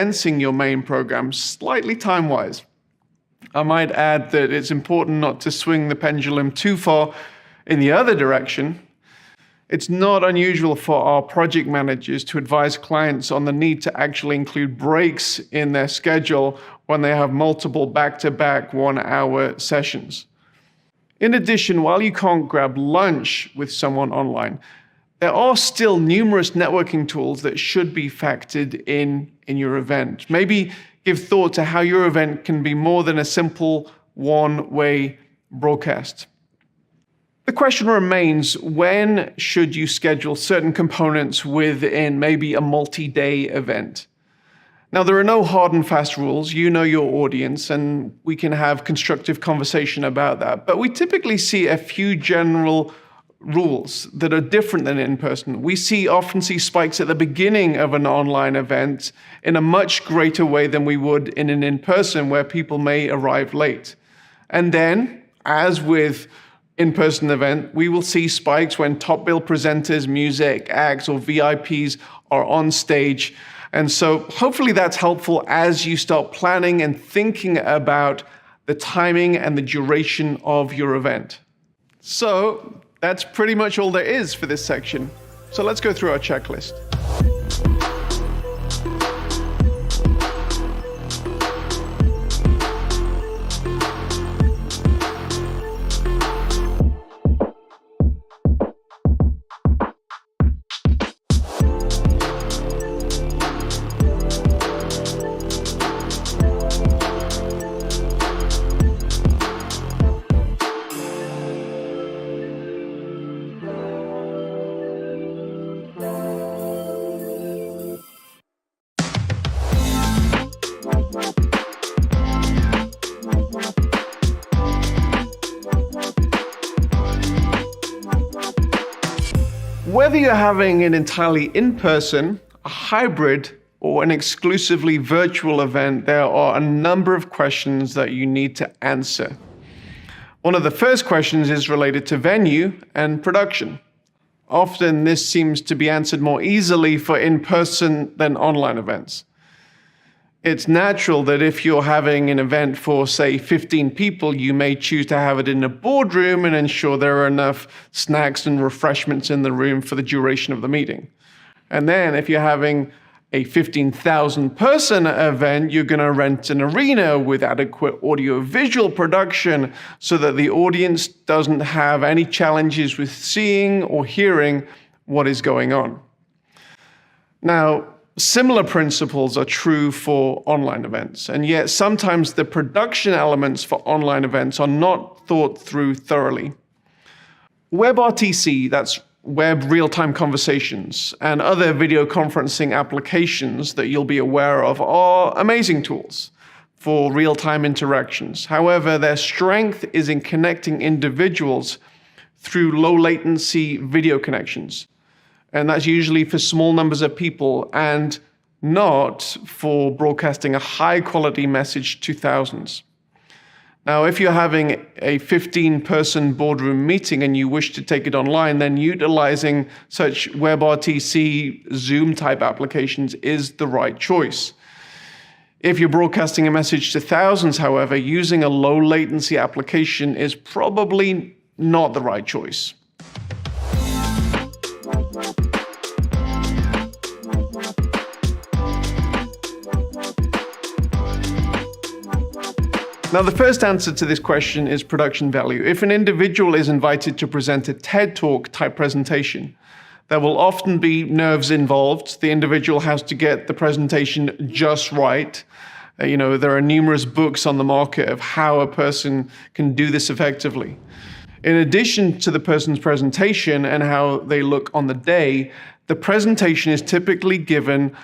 condensing your main program slightly time-wise. I might add that it's important not to swing the pendulum too far in the other direction. It's not unusual for our project managers to advise clients on the need to actually include breaks in their schedule when they have multiple back-to-back 1-hour sessions. In addition, while you can't grab lunch with someone online, there are still numerous networking tools that should be factored in your event. Maybe give thought to how your event can be more than a simple one-way broadcast. The question remains, when should you schedule certain components within maybe a multi-day event? Now, there are no hard and fast rules. You know your audience, and we can have constructive conversation about that. But we typically see a few general rules that are different than in person. We often see spikes at the beginning of an online event in a much greater way than we would in an in-person where people may arrive late. And then, as with in-person event, we will see spikes when top bill presenters, music acts, or VIPs are on stage. And so hopefully that's helpful as you start planning and thinking about the timing and the duration of your event. So that's pretty much all there is for this section. So let's go through our checklist. Whether you're having an entirely in-person, a hybrid, or an exclusively virtual event, there are a number of questions that you need to answer. One of the first questions is related to venue and production. Often this seems to be answered more easily for in-person than online events. It's natural that if you're having an event for, say, 15 people, you may choose to have it in a boardroom and ensure there are enough snacks and refreshments in the room for the duration of the meeting. And then if you're having a 15,000 person event, you're going to rent an arena with adequate audio-visual production so that the audience doesn't have any challenges with seeing or hearing what is going on. Now, similar principles are true for online events, and yet sometimes the production elements for online events are not thought through thoroughly. WebRTC, that's Web Real-Time Conversations, and other video conferencing applications that you'll be aware of are amazing tools for real-time interactions. However, their strength is in connecting individuals through low-latency video connections. And that's usually for small numbers of people and not for broadcasting a high-quality message to thousands. Now, if you're having a 15-person boardroom meeting and you wish to take it online, then utilizing such WebRTC, Zoom-type applications is the right choice. If you're broadcasting a message to thousands, however, using a low-latency application is probably not the right choice. Now, the first answer to this question is production value. If an individual is invited to present a TED Talk type presentation, there will often be nerves involved. The individual has to get the presentation just right. There are numerous books on the market of how a person can do this effectively. In addition to the person's presentation and how they look on the day, the presentation is typically given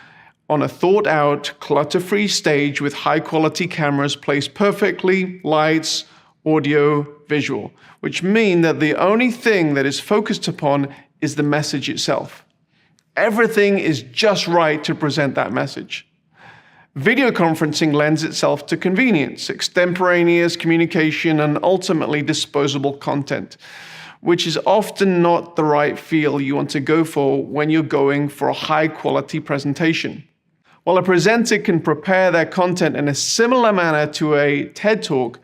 on a thought-out, clutter-free stage with high-quality cameras placed perfectly, lights, audio, visual, which mean that the only thing that is focused upon is the message itself. Everything is just right to present that message. Video conferencing lends itself to convenience, extemporaneous communication, and ultimately disposable content, which is often not the right feel you want to go for when you're going for a high-quality presentation. While a presenter can prepare their content in a similar manner to a TED Talk,